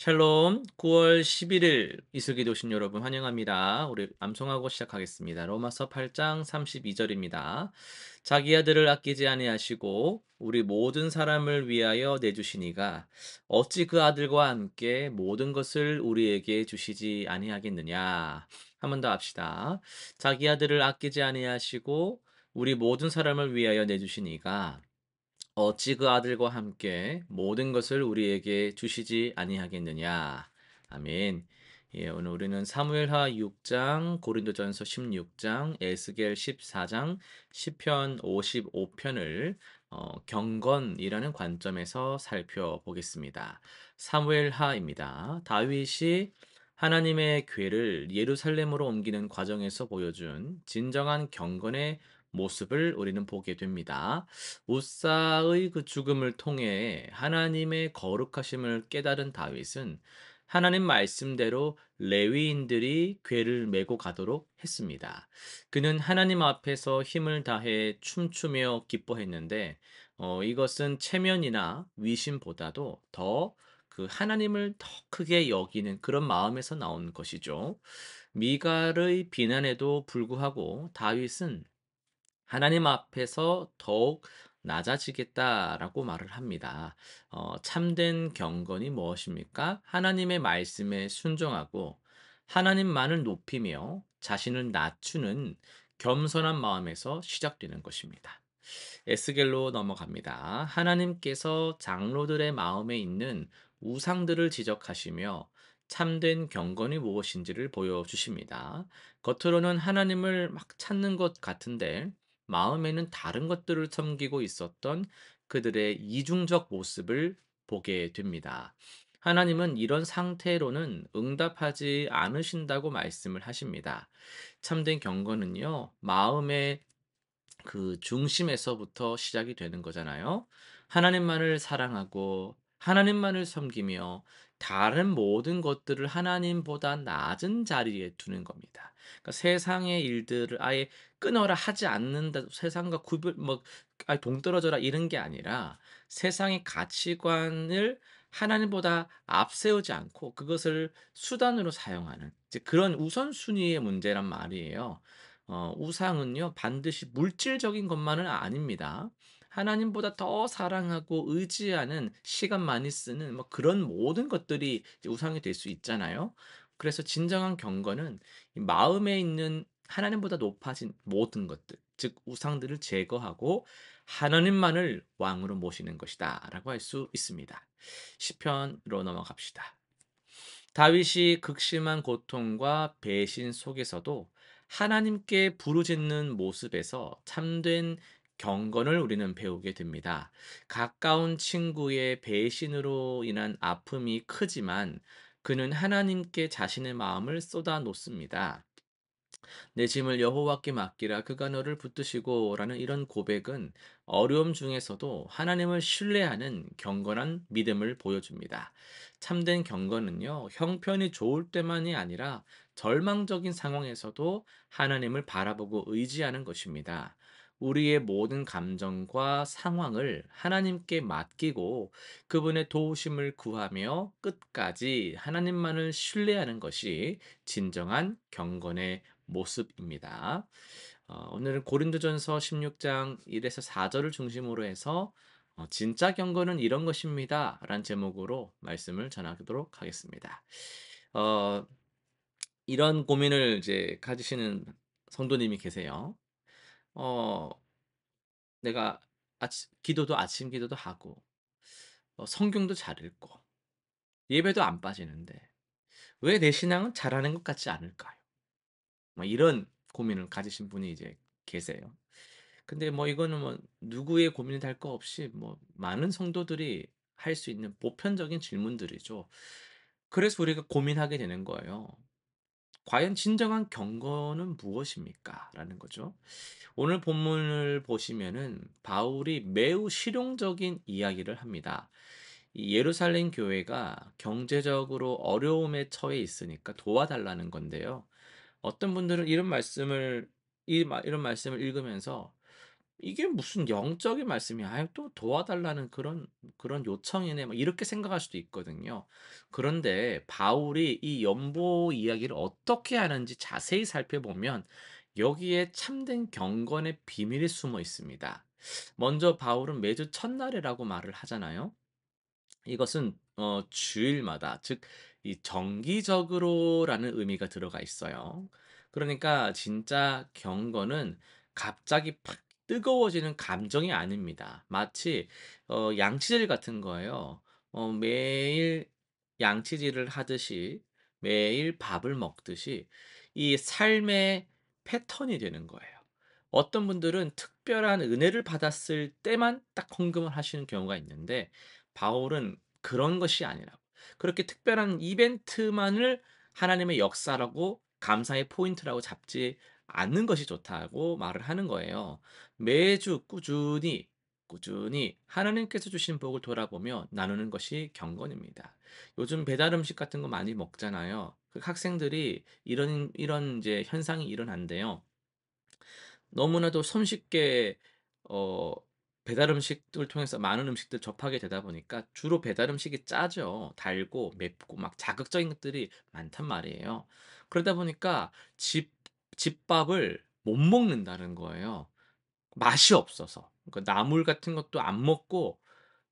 샬롬, 9월 11일 이슬기도 오신 여러분 환영합니다. 우리 암송하고 시작하겠습니다. 로마서 8장 32절입니다. 자기 아들을 아끼지 아니하시고 우리 모든 사람을 위하여 내주시니가 어찌 그 아들과 함께 모든 것을 우리에게 주시지 아니하겠느냐. 한 번 더 합시다. 자기 아들을 아끼지 아니하시고 우리 모든 사람을 위하여 내주시니가 어찌 그 아들과 함께 모든 것을 우리에게 주시지 아니하겠느냐. 아멘. 예, 오늘 우리는 사무엘하 6장, 고린도전서 16장, 에스겔 14장, 시편 55편을 경건이라는 관점에서 살펴보겠습니다. 사무엘하입니다. 다윗이 하나님의 궤를 예루살렘으로 옮기는 과정에서 보여준 진정한 경건의 모습을 우리는 보게 됩니다. 우사의 그 죽음을 통해 하나님의 거룩하심을 깨달은 다윗은 하나님 말씀대로 레위인들이 궤를 메고 가도록 했습니다. 그는 하나님 앞에서 힘을 다해 춤추며 기뻐했는데 이것은 체면이나 위신보다도 더 그 하나님을 더 크게 여기는 그런 마음에서 나온 것이죠. 미갈의 비난에도 불구하고 다윗은 하나님 앞에서 더욱 낮아지겠다라고 말을 합니다. 참된 경건이 무엇입니까? 하나님의 말씀에 순종하고 하나님만을 높이며 자신을 낮추는 겸손한 마음에서 시작되는 것입니다. 에스겔로 넘어갑니다. 하나님께서 장로들의 마음에 있는 우상들을 지적하시며 참된 경건이 무엇인지를 보여주십니다. 겉으로는 하나님을 막 찾는 것 같은데 마음에는 다른 것들을 섬기고 있었던 그들의 이중적 모습을 보게 됩니다. 하나님은 이런 상태로는 응답하지 않으신다고 말씀을 하십니다. 참된 경건은요, 마음의 그 중심에서부터 시작이 되는 거잖아요. 하나님만을 사랑하고 하나님만을 섬기며 다른 모든 것들을 하나님보다 낮은 자리에 두는 겁니다. 그러니까 세상의 일들을 아예 끊어라 하지 않는다. 세상과 구별 뭐 아예 동떨어져라 이런 게 아니라 세상의 가치관을 하나님보다 앞세우지 않고 그것을 수단으로 사용하는 이제 그런 우선순위의 문제란 말이에요. 우상은요, 반드시 물질적인 것만은 아닙니다. 하나님보다 더 사랑하고 의지하는 시간 많이 쓰는 뭐 그런 모든 것들이 이제 우상이 될 수 있잖아요. 그래서 진정한 경건은 이 마음에 있는 하나님보다 높아진 모든 것들, 즉 우상들을 제거하고 하나님만을 왕으로 모시는 것이다라고 할 수 있습니다. 시편으로 넘어갑시다. 다윗이 극심한 고통과 배신 속에서도 하나님께 부르짖는 모습에서 참된 경건을 우리는 배우게 됩니다. 가까운 친구의 배신으로 인한 아픔이 크지만 그는 하나님께 자신의 마음을 쏟아 놓습니다. 내 짐을 여호와께 맡기라 그가 너를 붙드시고라는 이런 고백은 어려움 중에서도 하나님을 신뢰하는 경건한 믿음을 보여줍니다. 참된 경건은요, 형편이 좋을 때만이 아니라 절망적인 상황에서도 하나님을 바라보고 의지하는 것입니다. 우리의 모든 감정과 상황을 하나님께 맡기고 그분의 도우심을 구하며 끝까지 하나님만을 신뢰하는 것이 진정한 경건의 모습입니다. 오늘은 고린도전서 16장 1에서 4절을 중심으로 해서 진짜 경건은 이런 것입니다. 라는 제목으로 말씀을 전하도록 하겠습니다. 어, 이런 고민을 이제 가지시는 성도님이 계세요. 어, 내가 기도도 아침 기도도 하고 성경도 잘 읽고 예배도 안 빠지는데 왜 내 신앙은 잘하는 것 같지 않을까요? 뭐 이런 고민을 가지신 분이 이제 계세요. 근데 뭐 이거는 뭐 누구의 고민이 될 거 없이 뭐 많은 성도들이 할 수 있는 보편적인 질문들이죠. 그래서 우리가 고민하게 되는 거예요. 과연 진정한 경건은 무엇입니까? 라는 거죠. 오늘 본문을 보시면은 바울이 매우 실용적인 이야기를 합니다. 이 예루살렘 교회가 경제적으로 어려움에 처해 있으니까 도와달라는 건데요. 어떤 분들은 이런 말씀을 읽으면서 이게 무슨 영적인 말씀이야. '아유 또 도와달라는 그런 요청이네.' 막 이렇게 생각할 수도 있거든요. 그런데 바울이 이 연보 이야기를 어떻게 하는지 자세히 살펴보면 여기에 참된 경건의 비밀이 숨어 있습니다. 먼저 바울은 매주 첫날이라고 말을 하잖아요. 이것은 주일마다, 즉 이 정기적으로라는 의미가 들어가 있어요. 그러니까 진짜 경건은 갑자기 팍 뜨거워지는 감정이 아닙니다. 마치 양치질 같은 거예요. 매일 양치질을 하듯이, 매일 밥을 먹듯이 이 삶의 패턴이 되는 거예요. 어떤 분들은 특별한 은혜를 받았을 때만 딱 헌금을 하시는 경우가 있는데, 바울은 그런 것이 아니라 그렇게 특별한 이벤트만을 하나님의 역사라고, 감사의 포인트라고 잡지 않는 것이 좋다고 말을 하는 거예요. 매주 꾸준히 하나님께서 주신 복을 돌아보며 나누는 것이 경건입니다. 요즘 배달 음식 같은 거 많이 먹잖아요. 그 학생들이 이런 이제 현상이 일어난대요. 너무나도 손쉽게 어 배달 음식을 통해서 많은 음식들 접하게 되다 보니까 주로 배달 음식이 짜죠. 달고 맵고 막 자극적인 것들이 많단 말이에요. 그러다 보니까 집밥을 못 먹는다는 거예요. 맛이 없어서. 그러니까 나물 같은 것도 안 먹고,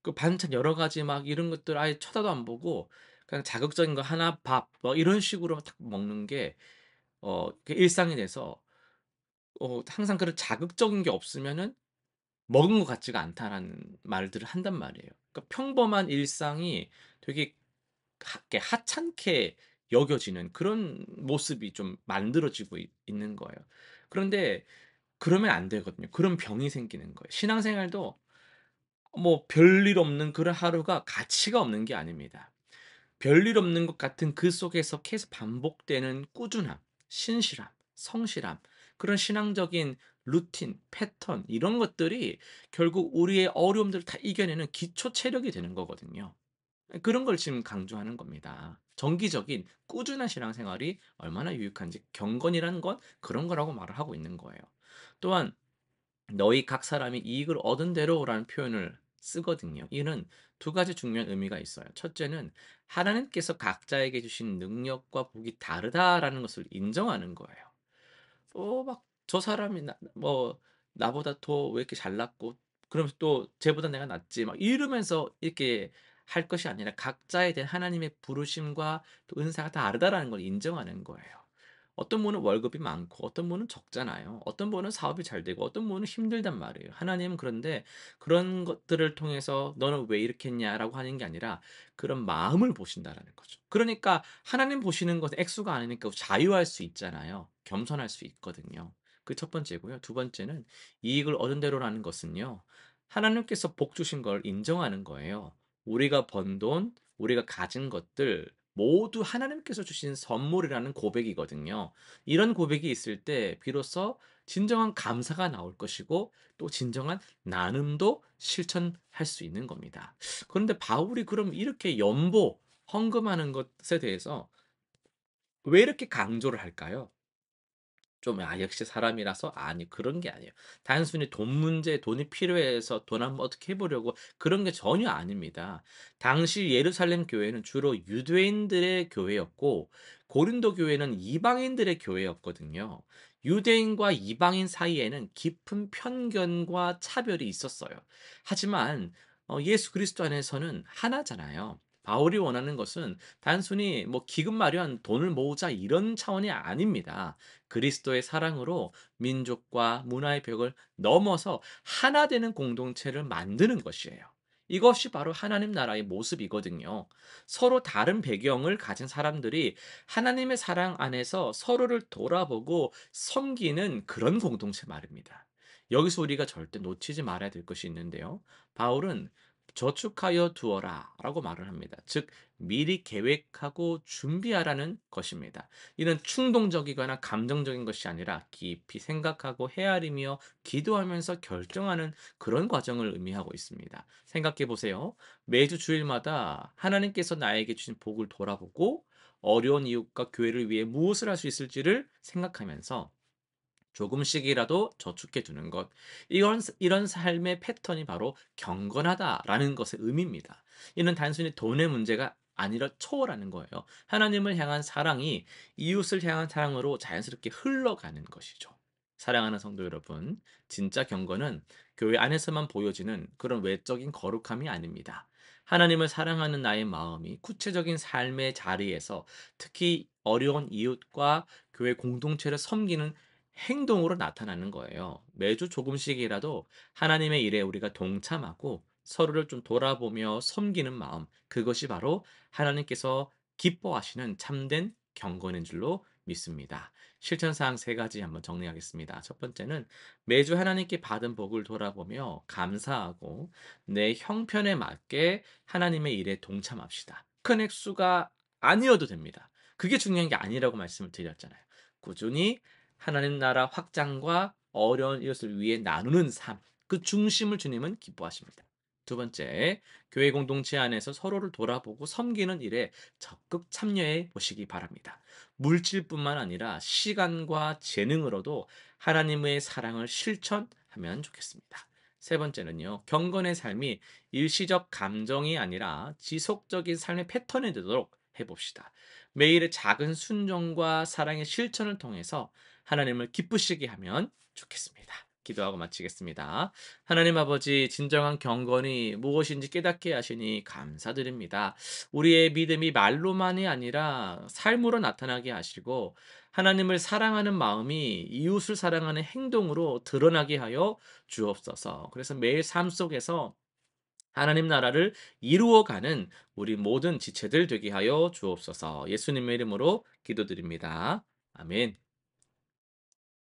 그 반찬 여러 가지 막 이런 것들 아예 쳐다도 안 보고 그냥 자극적인 거 하나 밥 뭐 이런 식으로 딱 먹는 게 그 일상이 돼서 항상 그런 자극적인 게 없으면은 '먹은 것 같지가 않다.'라는 말들을 한단 말이에요. 그러니까 평범한 일상이 되게 이렇게 하찮게 여겨지는 그런 모습이 좀 만들어지고 있는 거예요. 그런데 그러면 안 되거든요. 그런 병이 생기는 거예요. 신앙생활도 뭐 별일 없는 그런 하루가 가치가 없는 게 아닙니다. 별일 없는 것 같은 그 속에서 계속 반복되는 꾸준함, 신실함, 성실함, 그런 신앙적인 루틴, 패턴 이런 것들이 결국 우리의 어려움들을 다 이겨내는 기초 체력이 되는 거거든요. 그런 걸 지금 강조하는 겁니다. 정기적인 꾸준한 신앙생활이 얼마나 유익한지, 경건이라는 건 그런 거라고 말을 하고 있는 거예요. 또한 "너희 각 사람이 이익을 얻은 대로"라는 표현을 쓰거든요. 이는 두 가지 중요한 의미가 있어요. 첫째는 하나님께서 각자에게 주신 능력과 복이 다르다라는 것을 인정하는 거예요. 막 저 사람이 나보다 더 왜 이렇게 잘났고, 그러면서 또 쟤보다 내가 낫지 막 이러면서 이렇게 할 것이 아니라 각자에 대한 하나님의 부르심과 또 은사가 다르다라는 걸 인정하는 거예요. 어떤 분은 월급이 많고 어떤 분은 적잖아요. 어떤 분은 사업이 잘 되고 어떤 분은 힘들단 말이에요. 하나님은 그런데 그런 것들을 통해서 "너는 왜 이렇게 했냐?"라고 하는 게 아니라 그런 마음을 보신다라는 거죠. 그러니까 하나님 보시는 것은 액수가 아니니까 자유할 수 있잖아요. 겸손할 수 있거든요. 그 첫 번째고요. 두 번째는 이익을 얻은 대로라는 것은요, 하나님께서 복 주신 걸 인정하는 거예요. 우리가 번 돈, 우리가 가진 것들 모두 하나님께서 주신 선물이라는 고백이거든요. 이런 고백이 있을 때 비로소 진정한 감사가 나올 것이고 또 진정한 나눔도 실천할 수 있는 겁니다. 그런데 바울이 그럼 이렇게 연보, 헌금하는 것에 대해서 왜 이렇게 강조를 할까요? 좀 역시 사람이라서? 아니 그런 게 아니에요. 단순히 돈 문제, 돈이 필요해서 돈 한번 어떻게 해 보려고 그런 게 전혀 아닙니다. 당시 예루살렘 교회는 주로 유대인들의 교회였고 고린도 교회는 이방인들의 교회였거든요. 유대인과 이방인 사이에는 깊은 편견과 차별이 있었어요. 하지만 예수 그리스도 안에서는 하나잖아요. 바울이 원하는 것은 단순히 뭐 기금 마련, 돈을 모으자 이런 차원이 아닙니다. 그리스도의 사랑으로 민족과 문화의 벽을 넘어서 하나 되는 공동체를 만드는 것이에요. 이것이 바로 하나님 나라의 모습이거든요. 서로 다른 배경을 가진 사람들이 하나님의 사랑 안에서 서로를 돌아보고 섬기는 그런 공동체 말입니다. 여기서 우리가 절대 놓치지 말아야 될 것이 있는데요. 바울은 저축하여 두어라 라고 말을 합니다. 즉, 미리 계획하고 준비하라는 것입니다. 이는 충동적이거나 감정적인 것이 아니라 깊이 생각하고 헤아리며 기도하면서 결정하는 그런 과정을 의미하고 있습니다. 생각해 보세요. 매주 주일마다 하나님께서 나에게 주신 복을 돌아보고 어려운 이웃과 교회를 위해 무엇을 할 수 있을지를 생각하면서 조금씩이라도 저축해 두는 것. 이런 삶의 패턴이 바로 경건하다라는 것의 의미입니다. 이는 단순히 돈의 문제가 아니라 초월하는 거예요. 하나님을 향한 사랑이 이웃을 향한 사랑으로 자연스럽게 흘러가는 것이죠. 사랑하는 성도 여러분, 진짜 경건은 교회 안에서만 보여지는 그런 외적인 거룩함이 아닙니다. 하나님을 사랑하는 나의 마음이 구체적인 삶의 자리에서, 특히 어려운 이웃과 교회 공동체를 섬기는 행동으로 나타나는 거예요. 매주 조금씩이라도 하나님의 일에 우리가 동참하고 서로를 좀 돌아보며 섬기는 마음, 그것이 바로 하나님께서 기뻐하시는 참된 경건인 줄로 믿습니다. 실천사항 세 가지 한번 정리하겠습니다. 첫 번째는 매주 하나님께 받은 복을 돌아보며 감사하고 내 형편에 맞게 하나님의 일에 동참합시다. 큰 액수가 아니어도 됩니다. 그게 중요한 게 아니라고 말씀을 드렸잖아요. 꾸준히 하나님 나라 확장과 어려운 이웃을 위해 나누는 삶, 그 중심을 주님은 기뻐하십니다. 두 번째, 교회 공동체 안에서 서로를 돌아보고 섬기는 일에 적극 참여해 보시기 바랍니다. 물질뿐만 아니라 시간과 재능으로도 하나님의 사랑을 실천하면 좋겠습니다. 세 번째는요, 경건의 삶이 일시적 감정이 아니라 지속적인 삶의 패턴이 되도록 해봅시다. 매일의 작은 순종과 사랑의 실천을 통해서 하나님을 기쁘시게 하면 좋겠습니다. 기도하고 마치겠습니다. 하나님 아버지, 진정한 경건이 무엇인지 깨닫게 하시니 감사드립니다. 우리의 믿음이 말로만이 아니라 삶으로 나타나게 하시고, 하나님을 사랑하는 마음이 이웃을 사랑하는 행동으로 드러나게 하여 주옵소서. 그래서 매일 삶 속에서 하나님 나라를 이루어가는 우리 모든 지체들 되게 하여 주옵소서. 예수님의 이름으로 기도드립니다. 아멘.